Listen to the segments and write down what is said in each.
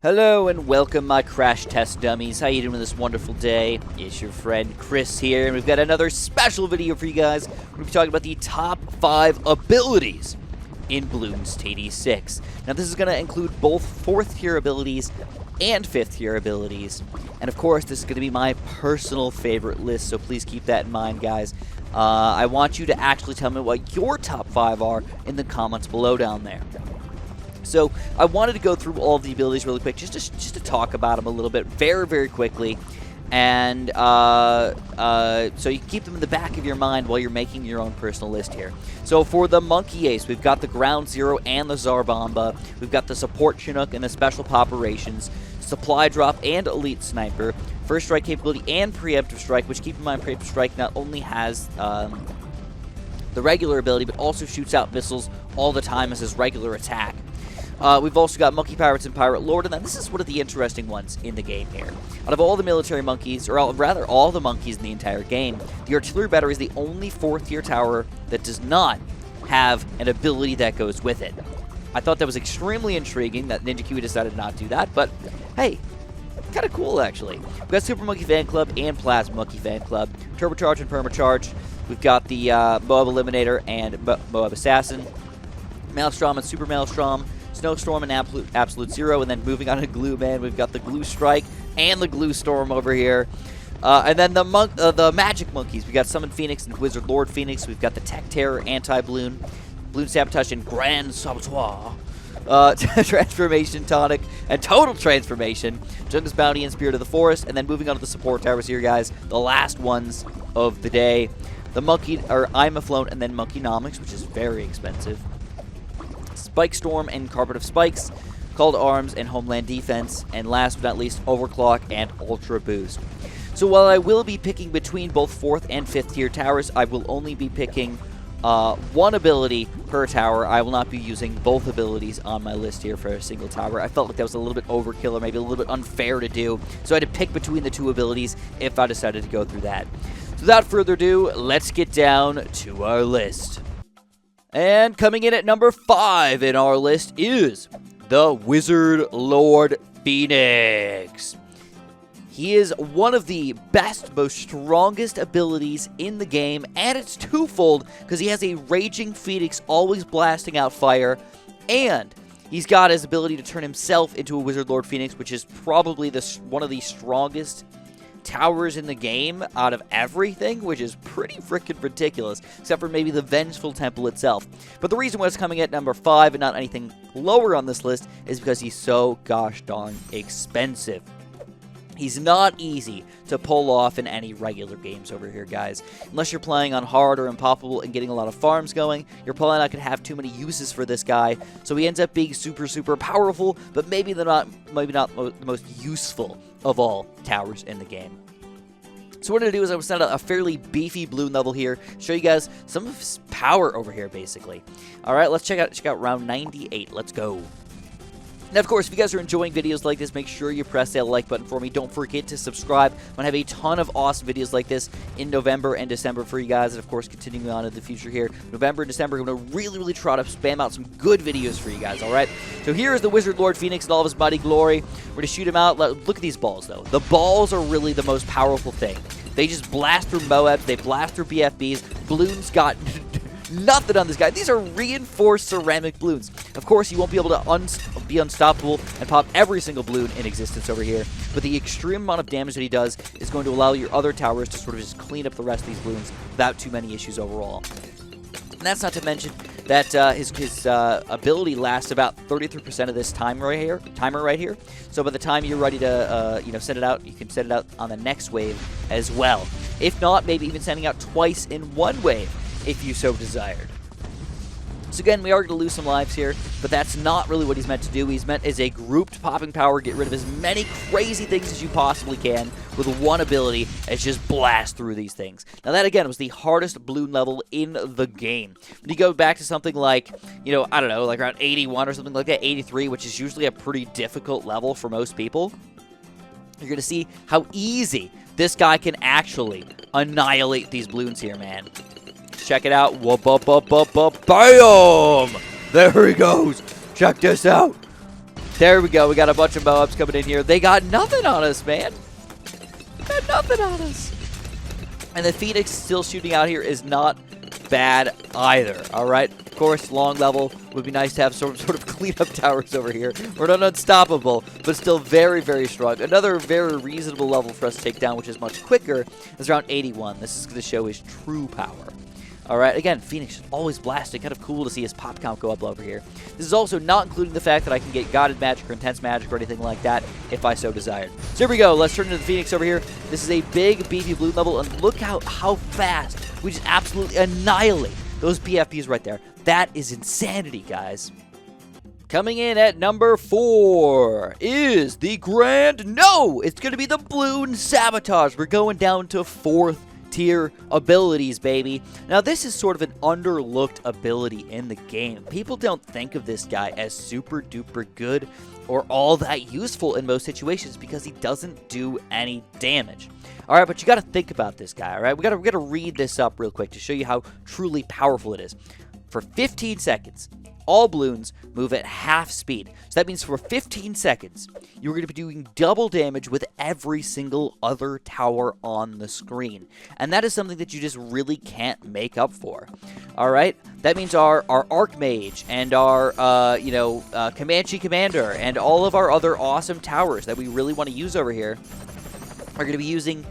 Hello and welcome, my crash test dummies. How you doing this wonderful day? It's your friend Chris here, and we've got another special video for you guys. We're going to be talking about the top 5 abilities in Bloons TD 6. Now, this is going to include both 4th tier abilities and 5th tier abilities. And of course, this is going to be my personal favorite list, so please keep that in mind, guys. I want you to actually tell me what your top 5 are in the comments below down there. So I wanted to go through all of the abilities really quick, just to talk about them a little bit very, very quickly. And so you can keep them in the back of your mind while you're making your own personal list here. So for the Monkey Ace, we've got the Ground Zero and the Zarbomba. We've got the Support Chinook and the Special Operations, Supply Drop and Elite Sniper, First Strike capability and Preemptive Strike, which, keep in mind, Preemptive Strike not only has the regular ability, but also shoots out missiles all the time as his regular attack. We've also got Monkey Pirates and Pirate Lord, and then this is one of the interesting ones in the game here. Out of all the military monkeys, or rather all the monkeys in the entire game, the Artillery Battery is the only 4th tier tower that does not have an ability that goes with it. I thought that was extremely intriguing that Ninja Kiwi decided not to do that, but hey, kind of cool actually. We've got Super Monkey Fan Club and Plasma Monkey Fan Club, Turbocharge and Permacharge. We've got the Moab Eliminator and Moab Assassin, Maelstrom and Super Maelstrom, Snowstorm and Absolute Zero, and then moving on to Glue Man, we've got the Glue Strike and the Glue Storm over here. And then the Magic Monkeys, we got Summon Phoenix and Wizard Lord Phoenix. We've got the Tech Terror, Anti-Bloon, Bloon Sabotage, and Grand Sabotage. Transformation Tonic and Total Transformation, Jungle's Bounty and Spirit of the Forest. And then moving on to the support towers here, guys, the last ones of the day. The Monkey, or I'm Afloat, and then Monkeynomics, which is very expensive. Spike Storm and Carpet of Spikes, Call to Arms and Homeland Defense, and last but not least, Overclock and Ultra Boost. So while I will be picking between both 4th and 5th tier towers, I will only be picking one ability per tower. I will not be using both abilities on my list here for a single tower. I felt like that was a little bit overkill, or maybe a little bit unfair to do, so I had to pick between the 2 abilities if I decided to go through that. So without further ado, let's get down to our list. And coming in at number 5 in our list is the Wizard Lord Phoenix. He is one of the best, most strongest abilities in the game, and it's twofold because he has a Raging Phoenix always blasting out fire, and he's got his ability to turn himself into a Wizard Lord Phoenix, which is probably one of the strongest towers in the game out of everything, which is pretty freaking ridiculous, except for maybe the Vengeful Temple itself. But the reason why it's coming at number 5 and not anything lower on this list is because he's so gosh darn expensive. He's not easy to pull off in any regular games over here, guys. Unless you're playing on hard or impossible and getting a lot of farms going, you're probably not going to have too many uses for this guy. So he ends up being super, super powerful, but maybe not the most useful of all towers in the game. So what I'm going to do is I'm going to set out a fairly beefy Bloon level here, show you guys some of his power over here, basically. All right, let's check out round 98. Let's go. Now, of course, if you guys are enjoying videos like this, make sure you press that like button for me. Don't forget to subscribe. I'm going to have a ton of awesome videos like this in November and December for you guys. And, of course, continuing on in the future here. November and December, I'm going to really try to spam out some good videos for you guys, all right? So here is the Wizard Lord Phoenix in all of his mighty glory. We're going to shoot him out. Look at these balls, though. The balls are really the most powerful thing. They just blast through Moabs. They blast through BFBs. Bloons got nothing on this guy. These are reinforced ceramic balloons. Of course, you won't be able to be unstoppable and pop every single balloon in existence over here, but the extreme amount of damage that he does is going to allow your other towers to sort of just clean up the rest of these balloons without too many issues overall. And that's not to mention that his ability lasts about 33% of this timer right here. So by the time you're ready to send it out, you can send it out on the next wave as well. If not, maybe even sending out twice in one wave, if you so desired. So again, we are going to lose some lives here, but that's not really what he's meant to do. He's meant as a grouped popping power, get rid of as many crazy things as you possibly can with one ability as just blast through these things. Now that, again, was the hardest Bloon level in the game. When you go back to something like, I don't know, like around 81 or something like that, 83, which is usually a pretty difficult level for most people, you're going to see how easy this guy can actually annihilate these Bloons here, man. Check it out. Whoop, up, up, up, up. Bam! There he goes. Check this out. There we go. We got a bunch of Moabs coming in here. They got nothing on us, man. Got nothing on us. And the Phoenix still shooting out here is not bad either. All right. Of course, long level would be nice to have some sort of cleanup towers over here. We're not unstoppable, but still very, very strong. Another very reasonable level for us to take down, which is much quicker, is around 81. This is going to show his true power. All right, again, Phoenix is always blasting. Kind of cool to see his pop count go up over here. This is also not including the fact that I can get Guided Magic or Intense Magic or anything like that if I so desired. So here we go. Let's turn into the Phoenix over here. This is a big, beefy Bloon level, and look how fast we just absolutely annihilate those BFBs right there. That is insanity, guys. Coming in at number 4 is the Grand... No! It's going to be the Bloon Sabotage. We're going down to 4th tier abilities, baby. Now, this is sort of an underlooked ability in the game. People don't think of this guy as super duper good or all that useful in most situations because he doesn't do any damage. All right, but you got to think about this guy, all right? We got to read this up real quick to show you how truly powerful it is. For 15 seconds, all balloons move at half speed. So that means for 15 seconds, you're going to be doing double damage with every single other tower on the screen. And that is something that you just really can't make up for. All right? That means our Archmage and our, Comanche Commander and all of our other awesome towers that we really want to use over here are going to be using,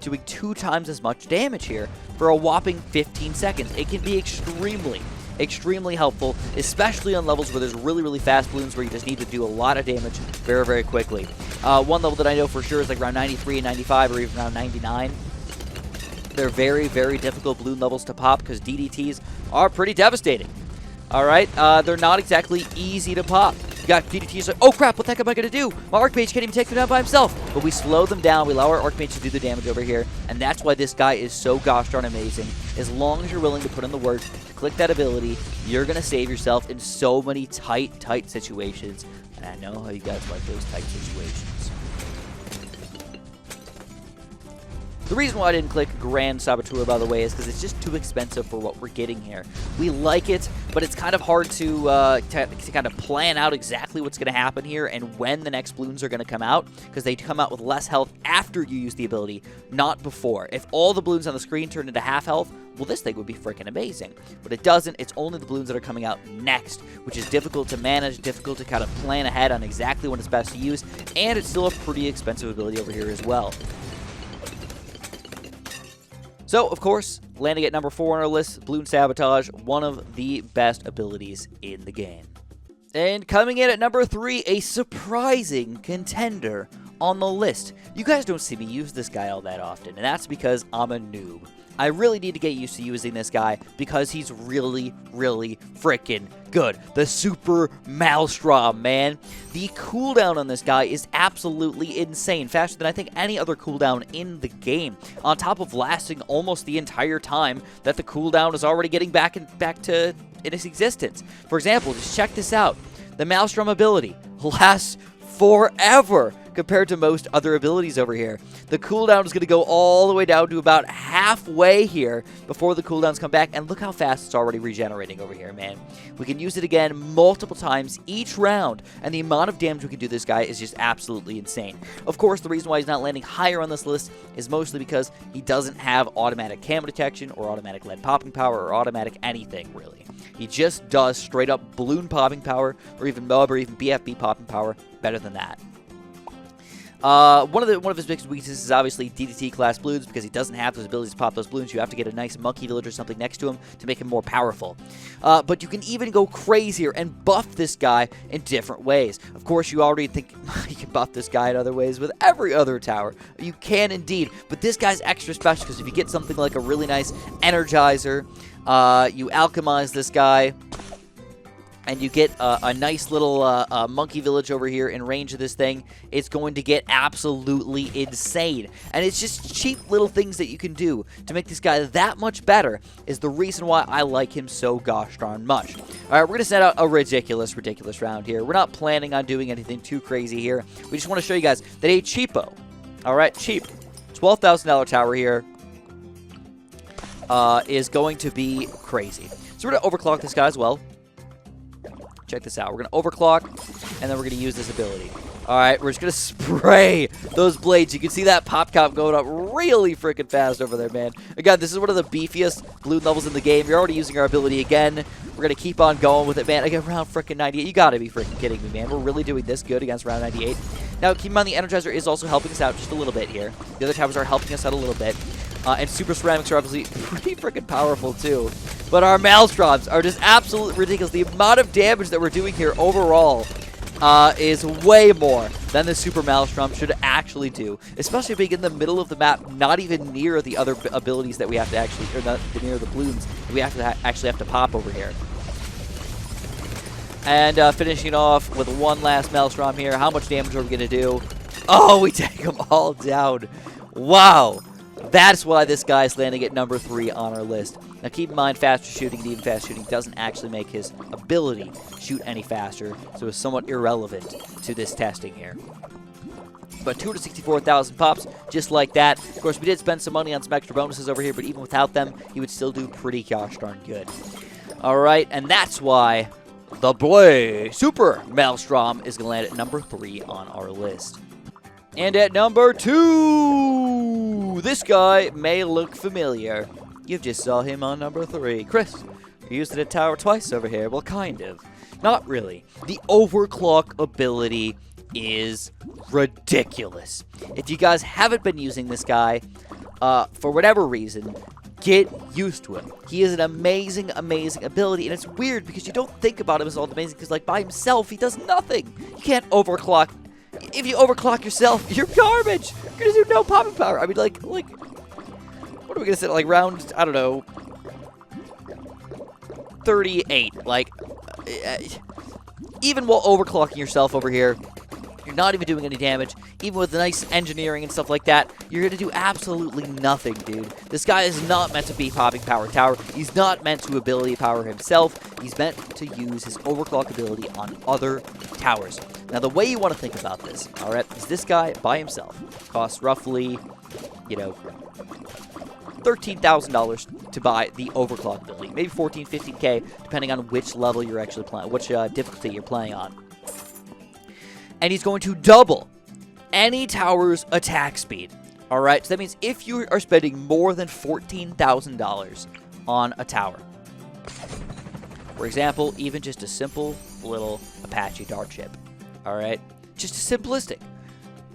doing 2 times as much damage here for a whopping 15 seconds. It can be extremely helpful, especially on levels where there's really fast balloons where you just need to do a lot of damage very quickly. One level that I know for sure is like around 93 and 95 or even around 99. They're very difficult balloon levels to pop because DDTs are pretty devastating. All right, they're not exactly easy to pop. You got DDTs like, oh crap, what the heck am I going to do? My Archmage can't even take them down by himself. But we slow them down, we allow our Archmage to do the damage over here, and that's why this guy is so gosh darn amazing. As long as you're willing to put in the work, to click that ability, you're going to save yourself in so many tight situations. And I know how you guys like those tight situations. The reason why I didn't click Grand Saboteur, by the way, is because it's just too expensive for what we're getting here. We like it, but it's kind of hard to kind of plan out exactly what's going to happen here and when the next balloons are going to come out, because they come out with less health after you use the ability, not before. If all the balloons on the screen turn into half health, well, this thing would be freaking amazing. But it doesn't. It's only the balloons that are coming out next, which is difficult to manage, difficult to kind of plan ahead on exactly when it's best to use, and it's still a pretty expensive ability over here as well. So, of course, landing at number 4 on our list, Bloon Sabotage, one of the best abilities in the game. And coming in at number 3, a surprising contender on the list. You guys don't see me use this guy all that often, and that's because I'm a noob. I really need to get used to using this guy because he's really freaking good. The Super Maelstrom, man. The cooldown on this guy is absolutely insane. Faster than I think any other cooldown in the game. On top of lasting almost the entire time that the cooldown is already getting back to its existence. For example, just check this out. The Maelstrom ability lasts forever compared to most other abilities over here. The cooldown is going to go all the way down to about halfway here before the cooldowns come back, and look how fast it's already regenerating over here, man. We can use it again multiple times each round, and the amount of damage we can do this guy is just absolutely insane. Of course, the reason why he's not landing higher on this list is mostly because he doesn't have automatic camo detection or automatic lead popping power or automatic anything, really. He just does straight up balloon popping power or even Moab or even BFB popping power better than that. One of his biggest weaknesses is obviously DDT class balloons because he doesn't have those abilities to pop those balloons. You have to get a nice monkey village or something next to him to make him more powerful. But you can even go crazier and buff this guy in different ways. Of course, you already think you can buff this guy in other ways with every other tower. You can indeed, but this guy's extra special because if you get something like a really nice Energizer, you alchemize this guy, and you get a nice little monkey village over here in range of this thing, it's going to get absolutely insane. And it's just cheap little things that you can do to make this guy that much better is the reason why I like him so gosh darn much. All right, we're going to set out a ridiculous round here. We're not planning on doing anything too crazy here. We just want to show you guys that a cheapo, all right, cheap, $12,000 tower here is going to be crazy. So we're going to overclock this guy as well. check this out. We're going to overclock, and then we're going to use this ability. All right, we're just going to spray those blades. You can see that pop count going up really freaking fast over there, man. Again, this is one of the beefiest Bloon levels in the game. You're already using our ability again. We're going to keep on going with it, man. Again, round freaking 98. You got to be freaking kidding me, man. We're really doing this good against round 98. Now, keep in mind the Energizer is also helping us out just a little bit here. The other towers are helping us out a little bit. And Super Ceramics are obviously pretty freaking powerful, too. But our Maelstroms are just absolutely ridiculous. The amount of damage that we're doing here overall is way more than the Super Maelstrom should actually do, especially being in the middle of the map, not even near the other abilities that we have to actually, or not near the balloons that we have to actually have to pop over here. And finishing off with one last Maelstrom here. How much damage are we going to do? Oh, we take them all down. Wow. That's why this guy's landing at number 3 on our list. Now keep in mind, faster shooting and even fast shooting doesn't actually make his ability shoot any faster, so it's somewhat irrelevant to this testing here. But 264,000 pops, just like that. Of course, we did spend some money on some extra bonuses over here, but even without them, he would still do pretty gosh darn good. All right, and that's why the Super Maelstrom is going to land at number 3 on our list. And at number 2, this guy may look familiar. You just saw him on number 3. Chris, you used it at tower twice over here. Well, kind of. Not really. The overclock ability is ridiculous. If you guys haven't been using this guy, for whatever reason, get used to him. He is an amazing, amazing ability, and it's weird because you don't think about him as all amazing because, like, by himself, he does nothing. You can't overclock. If you overclock yourself, you're garbage. You're gonna do no popping power. I mean, like, what are we gonna say? Like round, I don't know, 38. Like, even while overclocking yourself over here, you're not even doing any damage. Even with nice engineering and stuff like that, you're gonna do absolutely nothing, dude. This guy is not meant to be popping power tower. He's not meant to ability power himself. He's meant to use his overclock ability on other towers. Now, the way you want to think about this, all right, is this guy by himself costs roughly, you know, $13,000 to buy the overclock ability. Maybe 14, 15K, depending on which level you're actually playing, which difficulty you're playing on. And he's going to double any tower's attack speed. All right, so that means if you are spending more than $14,000 on a tower, for example, even just a simple little Apache dart ship, all right, just a simplistic,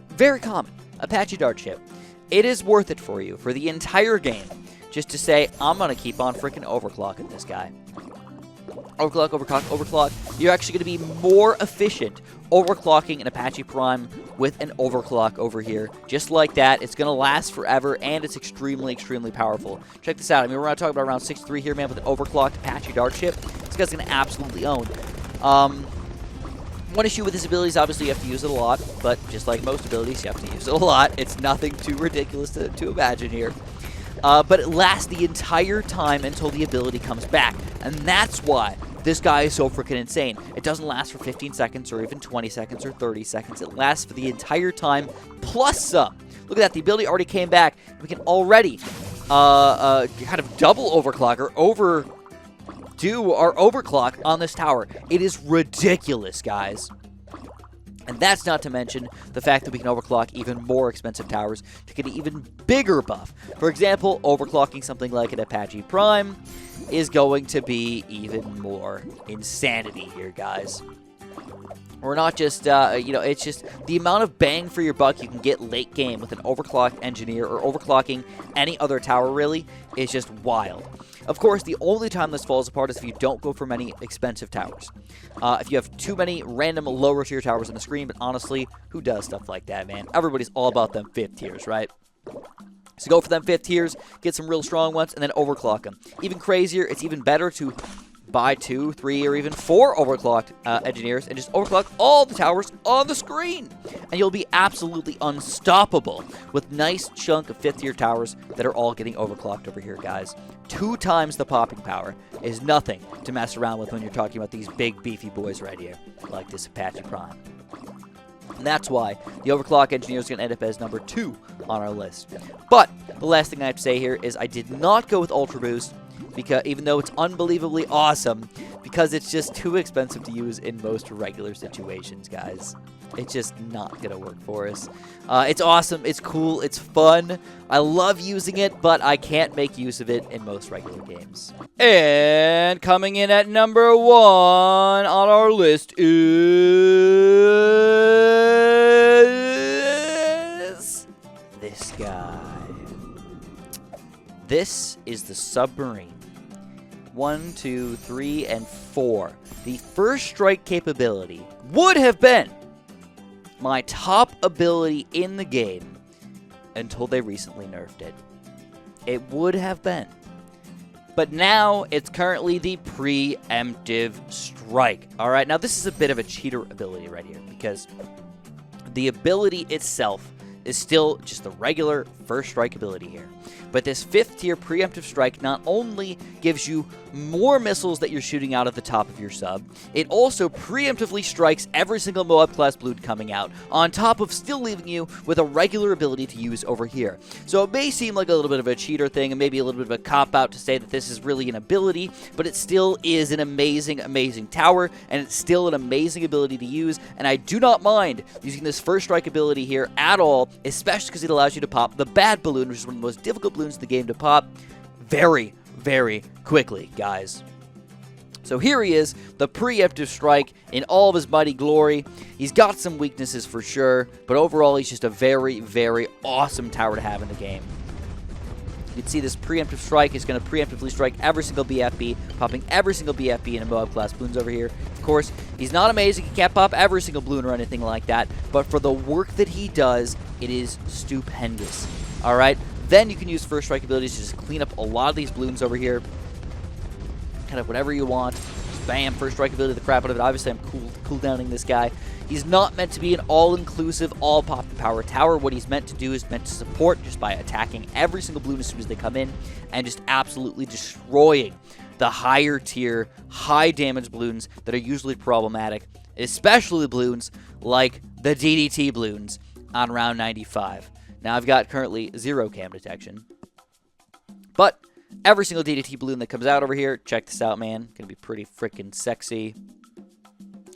very common Apache dart ship, it is worth it for you for the entire game just to say, I'm going to keep on freaking overclocking this guy. Overclock, overclock, overclock. You're actually going to be more efficient overclocking an Apache Prime with an overclock over here. Just like that. It's going to last forever, and it's extremely, extremely powerful. Check this out. I mean, we're going to talk about around 63 here, man, with an overclocked Apache Dart ship. This guy's going to absolutely own. One issue with this ability is obviously you have to use it a lot, but just like most abilities, you have to use it a lot. It's nothing too ridiculous to imagine here. But it lasts the entire time until the ability comes back. And that's why this guy is so freaking insane. It doesn't last for 15 seconds or even 20 seconds or 30 seconds. It lasts for the entire time plus some. Look at that. The ability already came back. We can already kind of double overclock or overdo our overclock on this tower. It is ridiculous, guys. And that's not to mention the fact that we can overclock even more expensive towers to get an even bigger buff. For example, overclocking something like an Apache Prime is going to be even more insanity here, guys. We're not just, you know, it's just the amount of bang for your buck you can get late game with an overclocked engineer or overclocking any other tower, really, is just wild. Of course, the only time this falls apart is if you don't go for many expensive towers. If you have too many random lower tier towers on the screen, but honestly, who does stuff like that, man? Everybody's all about them 5th tiers, right? So go for them 5th tiers, get some real strong ones, and then overclock them. Even crazier, it's even better to buy 2, 3, or even 4 overclocked engineers and just overclock all the towers on the screen. And you'll be absolutely unstoppable with nice chunk of 5th tier towers that are all getting overclocked over here, guys. 2 times the popping power is nothing to mess around with when you're talking about these big beefy boys right here, like this Apache Prime. And that's why the overclock engineer is going to end up as number 2 on our list. But the last thing I have to say here is I did not go with Ultra Boost because even though it's unbelievably awesome, because it's just too expensive to use in most regular situations, guys. It's just not going to work for us. It's awesome. It's cool. It's fun. I love using it, but I can't make use of it in most regular games. And coming in at number 1 on our list is this guy. This is the Submarine. 1, 2, 3, and 4. The first strike capability would have been my top ability in the game until they recently nerfed it. It would have been. But now it's currently the preemptive strike. All right, now this is a bit of a cheater ability right here because the ability itself is still just the regular first strike ability here. But this 5th tier preemptive strike not only gives you more missiles that you're shooting out at the top of your sub, it also preemptively strikes every single Moab class Bloon coming out, on top of still leaving you with a regular ability to use over here. So it may seem like a little bit of a cheater thing and maybe a little bit of a cop-out to say that this is really an ability, but it still is an amazing, amazing tower, and it's still an amazing ability to use, and I do not mind using this first strike ability here at all, especially because it allows you to pop the bad balloon, which is one of the most difficult balloons in the game to pop very, very quickly, guys. So here he is, the preemptive strike in all of his mighty glory. He's got some weaknesses for sure, but overall he's just a very, very awesome tower to have in the game. You can see this preemptive strike is going to preemptively strike every single BFB, popping every single BFB in a Moab class Bloons over here. Of course, he's not amazing, he can't pop every single balloon or anything like that, but for the work that he does, it is stupendous. Alright, then you can use first strike abilities to just clean up a lot of these balloons over here. Kind of whatever you want. Just bam, first strike ability, the crap out of it. Obviously, I'm cooldowning this guy. He's not meant to be an all-inclusive, all-pop power tower. What he's meant to do is meant to support just by attacking every single balloon as soon as they come in and just absolutely destroying the higher tier, high damage balloons that are usually problematic, especially balloons like the DDT balloons on round 95. Now, I've got currently 0 cam detection, but every single DDT balloon that comes out over here, check this out, man. Gonna be pretty freaking sexy.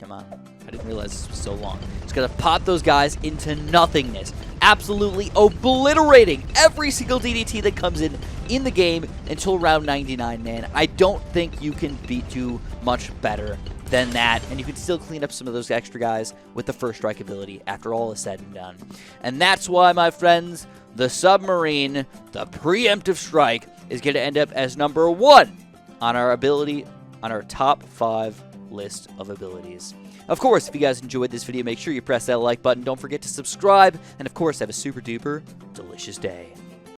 Come on. I didn't realize this was so long. It's gonna pop those guys into nothingness. Absolutely obliterating every single DDT that comes in the game until round 99, man. I don't think you can be too much better than that, and you can still clean up some of those extra guys with the first strike ability after all is said and done. And that's why, my friends, the Submarine, the preemptive strike, is going to end up as number 1 on our top 5 list of abilities. Of course, if you guys enjoyed this video, make sure you press that like button. Don't forget to subscribe, and of course, have a super duper delicious day.